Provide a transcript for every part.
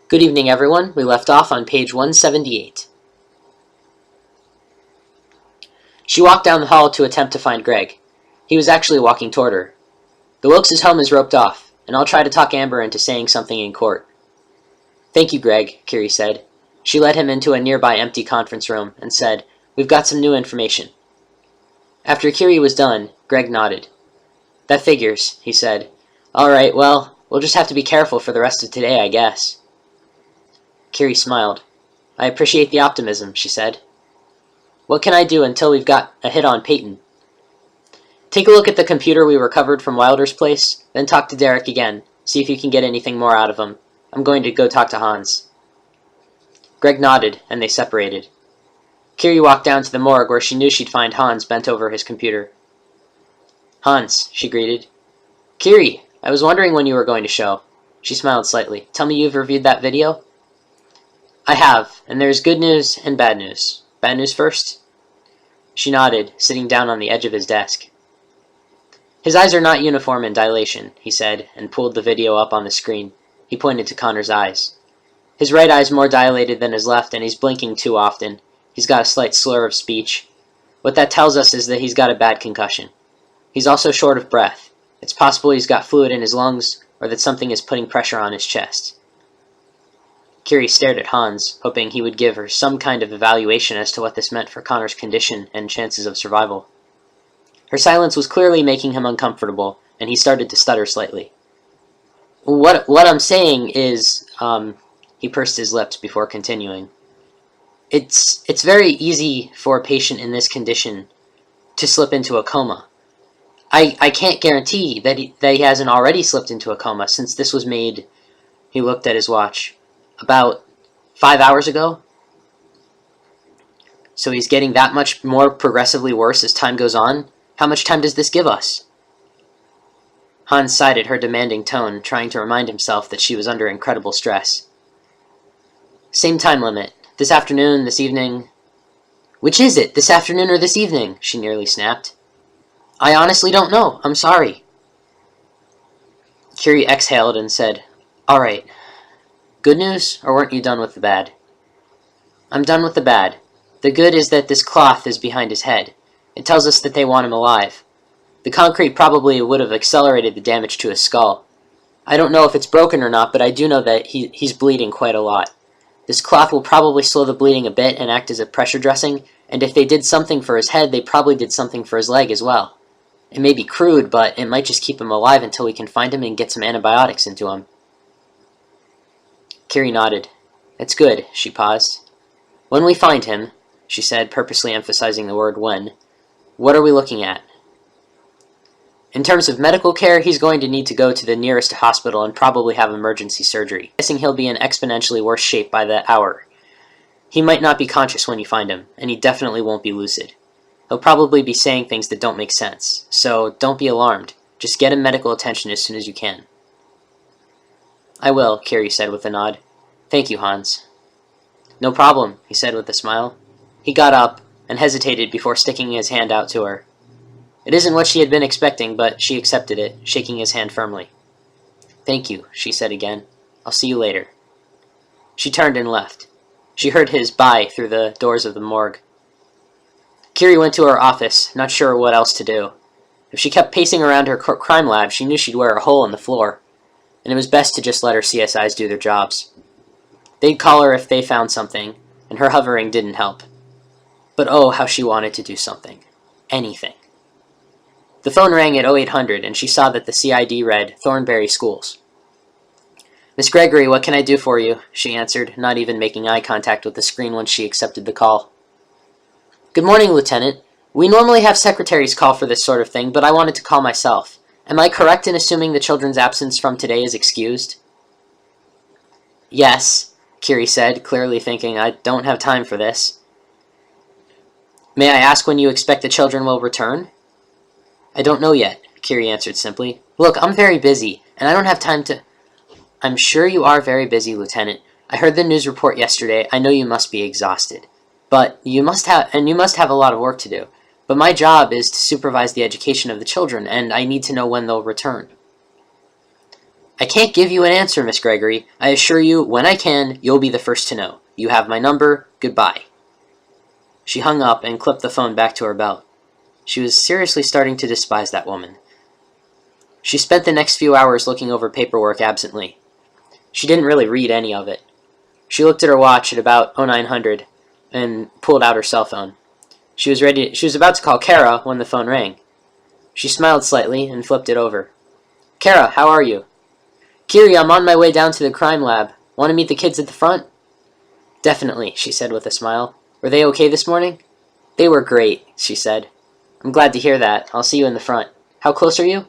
Good evening, everyone. We left off on page 178. She walked down the hall to attempt to find Greg. He was actually walking toward her. The Wilkes' home is roped off, and I'll try to talk Amber into saying something in court. Thank you, Greg, Kerry said. She led him into a nearby empty conference room and said, We've got some new information. After Kerry was done, Greg nodded. That figures, he said. All right, well, we'll just have to be careful for the rest of today, I guess. Kerry smiled. I appreciate the optimism, she said. What can I do until we've got a hit on Peyton? Take a look at the computer we recovered from Wilder's place, then talk to Derek again, see if you can get anything more out of him. I'm going to go talk to Hans. Greg nodded, and they separated. Kerry walked down to the morgue where she knew she'd find Hans bent over his computer. Hans, she greeted. Kerry, I was wondering when you were going to show. She smiled slightly. Tell me you've reviewed that video? I have, and there's good news and bad news. Bad news first? She nodded, sitting down on the edge of his desk. His eyes are not uniform in dilation, he said, and pulled the video up on the screen. He pointed to Connor's eyes. His right eye's more dilated than his left, and he's blinking too often. He's got a slight slur of speech. What that tells us is that he's got a bad concussion. He's also short of breath. It's possible he's got fluid in his lungs, or that something is putting pressure on his chest. Kerry stared at Hans, hoping he would give her some kind of evaluation as to what this meant for Connor's condition and chances of survival. Her silence was clearly making him uncomfortable, and he started to stutter slightly. What I'm saying is, he pursed his lips before continuing. It's very easy for a patient in this condition to slip into a coma. I can't guarantee that he hasn't already slipped into a coma, since this was made, he looked at his watch, about 5 hours ago. So he's getting that much more progressively worse as time goes on? How much time does this give us? Hans sighed at her demanding tone, trying to remind himself that she was under incredible stress. Same time limit. This afternoon, this evening. Which is it, this afternoon or this evening? She nearly snapped. I honestly don't know. I'm sorry. Kerry exhaled and said, All right. Good news, or weren't you done with the bad? I'm done with the bad. The good is that this cloth is behind his head. It tells us that they want him alive. The concrete probably would have accelerated the damage to his skull. I don't know if it's broken or not, but I do know that he's bleeding quite a lot. This cloth will probably slow the bleeding a bit and act as a pressure dressing, and if they did something for his head, they probably did something for his leg as well. It may be crude, but it might just keep him alive until we can find him and get some antibiotics into him. Kerry nodded. It's good, she paused. When we find him, she said, purposely emphasizing the word when, what are we looking at? In terms of medical care, he's going to need to go to the nearest hospital and probably have emergency surgery. Guessing he'll be in exponentially worse shape by the hour. He might not be conscious when you find him, and he definitely won't be lucid. He'll probably be saying things that don't make sense, so don't be alarmed. Just get him medical attention as soon as you can. I will, Kerry said with a nod. Thank you, Hans. No problem, he said with a smile. He got up and hesitated before sticking his hand out to her. It isn't what she had been expecting, but she accepted it, shaking his hand firmly. Thank you, she said again. I'll see you later. She turned and left. She heard his bye through the doors of the morgue. Kerry went to her office, not sure what else to do. If she kept pacing around her crime lab, she knew she'd wear a hole in the floor, and it was best to just let her CSIs do their jobs. They'd call her if they found something, and her hovering didn't help. But oh, how she wanted to do something. Anything. The phone rang at 0800, and she saw that the CID read, Thornbury Schools. Miss Gregory, what can I do for you? She answered, not even making eye contact with the screen once she accepted the call. Good morning, Lieutenant. We normally have secretaries call for this sort of thing, but I wanted to call myself. Am I correct in assuming the children's absence from today is excused? Yes, Kerry said, clearly thinking, I don't have time for this. May I ask when you expect the children will return? I don't know yet, Kerry answered simply. Look, I'm very busy, and I don't have time to... I'm sure you are very busy, Lieutenant. I heard the news report yesterday. I know you must be exhausted. But you must have a lot of work to do. But my job is to supervise the education of the children, and I need to know when they'll return. I can't give you an answer, Miss Gregory. I assure you, when I can, you'll be the first to know. You have my number. Goodbye. She hung up and clipped the phone back to her belt. She was seriously starting to despise that woman. She spent the next few hours looking over paperwork absently. She didn't really read any of it. She looked at her watch at about 0900 and pulled out her cell phone. She was about to call Kara when the phone rang. She smiled slightly and flipped it over. Kara, how are you? Kerry, I'm on my way down to the crime lab. Want to meet the kids at the front? Definitely, she said with a smile. Were they okay this morning? They were great, she said. I'm glad to hear that. I'll see you in the front. How close are you?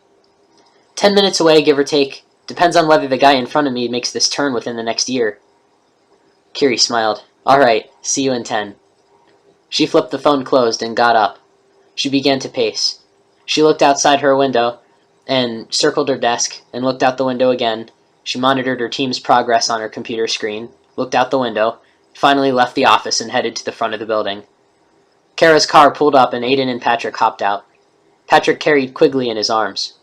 10 minutes away, give or take. Depends on whether the guy in front of me makes this turn within the next year. Kerry smiled. All right, see you in 10. She flipped the phone closed and got up. She began to pace. She looked outside her window and circled her desk and looked out the window again. She monitored her team's progress on her computer screen, looked out the window, finally left the office and headed to the front of the building. Kara's car pulled up and Aiden and Patrick hopped out. Patrick carried Quigley in his arms.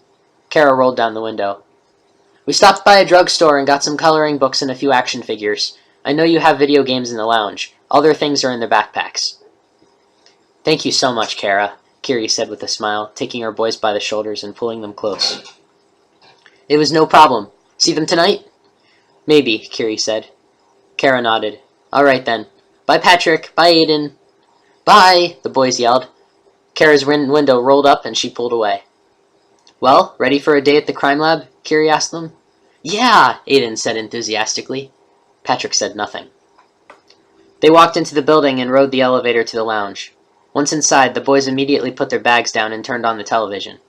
Kara rolled down the window. We stopped by a drugstore and got some coloring books and a few action figures. I know you have video games in the lounge. All their things are in their backpacks. Thank you so much, Kara, Kerry said with a smile, taking her boys by the shoulders and pulling them close. It was no problem. See them tonight? Maybe, Kerry said. Kara nodded. All right then. Bye, Patrick. Bye, Aiden. Bye, the boys yelled. Kara's window rolled up and she pulled away. Well, ready for a day at the crime lab? Kerry asked them. Yeah, Aiden said enthusiastically. Patrick said nothing. They walked into the building and rode the elevator to the lounge. Once inside, the boys immediately put their bags down and turned on the television.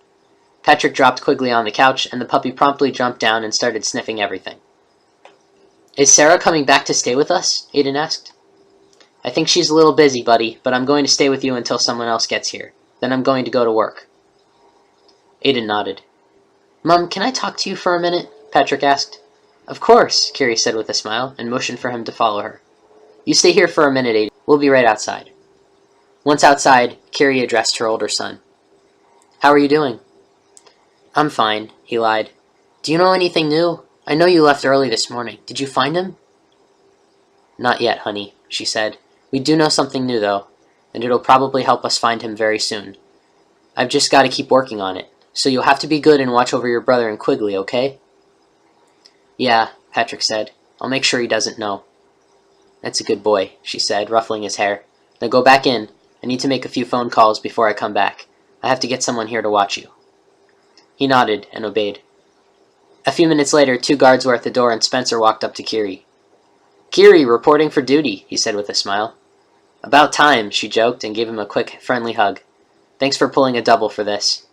Patrick dropped Quigley on the couch, and the puppy promptly jumped down and started sniffing everything. Is Sarah coming back to stay with us? Aiden asked. I think she's a little busy, buddy, but I'm going to stay with you until someone else gets here. Then I'm going to go to work. Aiden nodded. Mom, can I talk to you for a minute? Patrick asked. Of course, Kerry said with a smile, and motioned for him to follow her. You stay here for a minute, Aiden. We'll be right outside. Once outside, Kerry addressed her older son. How are you doing? I'm fine, he lied. Do you know anything new? I know you left early this morning. Did you find him? Not yet, honey, she said. We do know something new, though, and it'll probably help us find him very soon. I've just got to keep working on it, so you'll have to be good and watch over your brother and Quigley, okay? Yeah, Patrick said. I'll make sure he doesn't know. That's a good boy, she said, ruffling his hair. Now go back in. I need to make a few phone calls before I come back. I have to get someone here to watch you. He nodded and obeyed. A few minutes later, 2 guards were at the door and Spencer walked up to Kerry. Kerry, reporting for duty, he said with a smile. About time, she joked and gave him a quick, friendly hug. Thanks for pulling a double for this.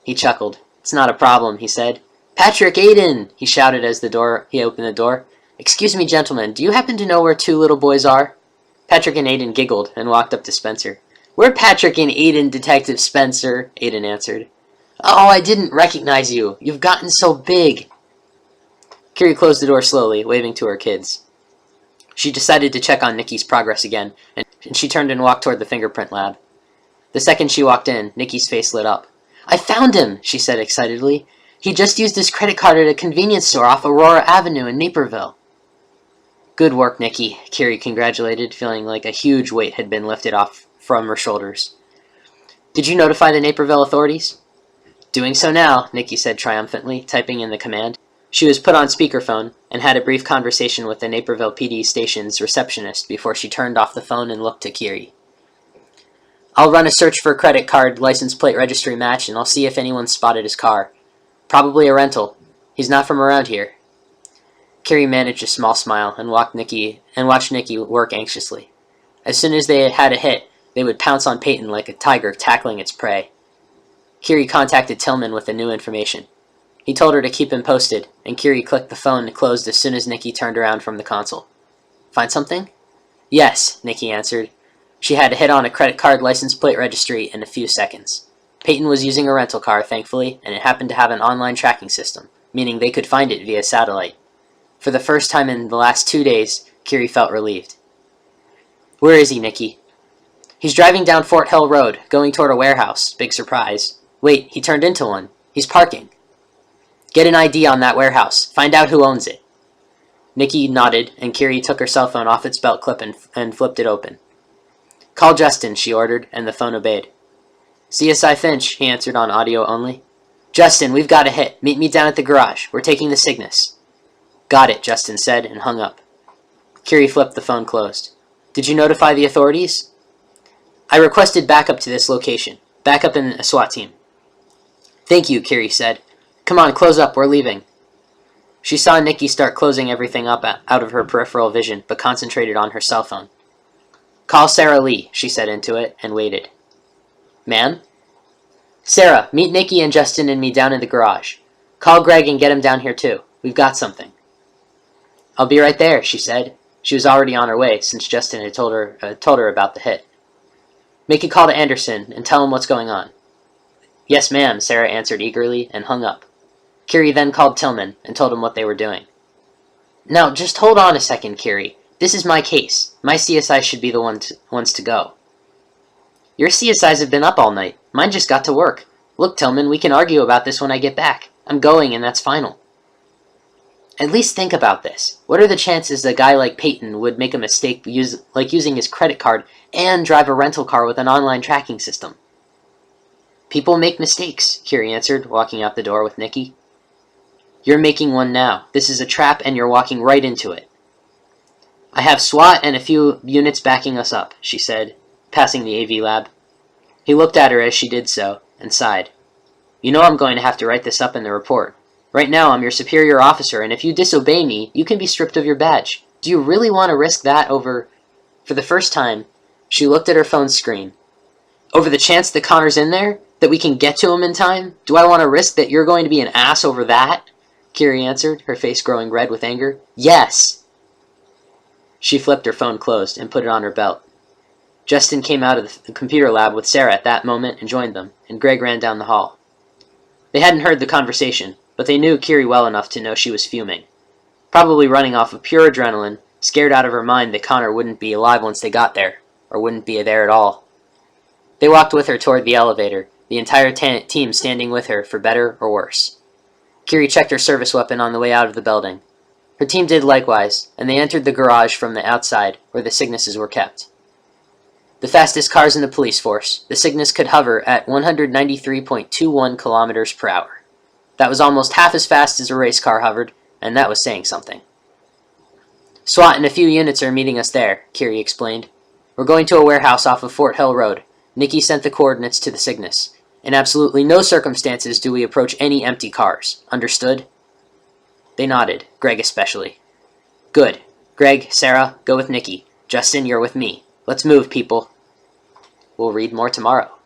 He chuckled. It's not a problem, he said. Patrick, Aiden, he shouted as he opened the door. Excuse me, gentlemen, do you happen to know where 2 little boys are? Patrick and Aiden giggled and walked up to Spencer. We're Patrick and Aiden, Detective Spencer, Aiden answered. Oh, I didn't recognize you. You've gotten so big. Kerry closed the door slowly, waving to her kids. She decided to check on Nikki's progress again, and she turned and walked toward the fingerprint lab. The second she walked in, Nikki's face lit up. I found him, she said excitedly. He just used his credit card at a convenience store off Aurora Avenue in Naperville. Good work, Nikki, Kerry congratulated, feeling like a huge weight had been lifted off from her shoulders. Did you notify the Naperville authorities? Doing so now, Nikki said triumphantly, typing in the command. She was put on speakerphone and had a brief conversation with the Naperville PD station's receptionist before she turned off the phone and looked to Kerry. I'll run a search for a credit card license plate registry match and I'll see if anyone spotted his car. Probably a rental. He's not from around here. Kerry managed a small smile and watched Nikki work anxiously. As soon as they had a hit, they would pounce on Peyton like a tiger tackling its prey. Kerry contacted Tillman with the new information. He told her to keep him posted, and Kerry clicked the phone closed as soon as Nikki turned around from the console. Find something? Yes, Nikki answered. She had a hit on a credit card license plate registry in a few seconds. Peyton was using a rental car, thankfully, and it happened to have an online tracking system, meaning they could find it via satellite. For the first time in the last 2 days, Kerry felt relieved. Where is he, Nikki? He's driving down Fort Hill Road, going toward a warehouse. Big surprise. Wait, he turned into one. He's parking. Get an ID on that warehouse. Find out who owns it. Nikki nodded, and Kerry took her cell phone off its belt clip and flipped it open. Call Justin, she ordered, and the phone obeyed. CSI Finch, he answered on audio only. Justin, we've got a hit. Meet me down at the garage. We're taking the Cygnus. Got it, Justin said, and hung up. Kerry flipped the phone closed. Did you notify the authorities? I requested backup to this location. Backup in a SWAT team. Thank you, Kerry said. Come on, close up. We're leaving. She saw Nikki start closing everything up out of her peripheral vision, but concentrated on her cell phone. Call Sarah Lee, she said into it, and waited. Ma'am? Sarah, meet Nikki and Justin and me down in the garage. Call Greg and get him down here too. We've got something. I'll be right there, she said. She was already on her way, since Justin had told her about the hit. Make a call to Anderson and tell him what's going on. Yes, ma'am, Sarah answered eagerly and hung up. Kerry then called Tillman and told him what they were doing. Now, just hold on a second, Kerry. This is my case. My CSI should be the ones to go. Your CSIs have been up all night. Mine just got to work. Look, Tillman, we can argue about this when I get back. I'm going, and that's final. At least think about this. What are the chances a guy like Peyton would make a mistake like using his credit card and drive a rental car with an online tracking system? People make mistakes, Kerry answered, walking out the door with Nikki. You're making one now. This is a trap, and you're walking right into it. I have SWAT and a few units backing us up, she said, passing the AV lab. He looked at her as she did so, and sighed. You know I'm going to have to write this up in the report. Right now I'm your superior officer, and if you disobey me, you can be stripped of your badge. Do you really want to risk that over... For the first time, she looked at her phone screen. Over the chance that Connor's in there? That we can get to him in time? Do I want to risk that you're going to be an ass over that? Kerry answered, her face growing red with anger. Yes! She flipped her phone closed and put it on her belt. Justin came out of the computer lab with Sarah at that moment and joined them, and Greg ran down the hall. They hadn't heard the conversation, but they knew Kerry well enough to know she was fuming. Probably running off of pure adrenaline, scared out of her mind that Connor wouldn't be alive once they got there, or wouldn't be there at all. They walked with her toward the elevator, the entire team standing with her for better or worse. Kerry checked her service weapon on the way out of the building. Her team did likewise, and they entered the garage from the outside, where the Cygnuses were kept. The fastest cars in the police force, the Cygnus could hover at 193.21 kilometers per hour. That was almost half as fast as a race car hovered, and that was saying something. SWAT and a few units are meeting us there, Kerry explained. We're going to a warehouse off of Fort Hill Road. Nikki sent the coordinates to the Cygnus. In absolutely no circumstances do we approach any empty cars. Understood? They nodded, Greg especially. Good. Greg, Sarah, go with Nikki. Justin, you're with me. Let's move, people. We'll read more tomorrow.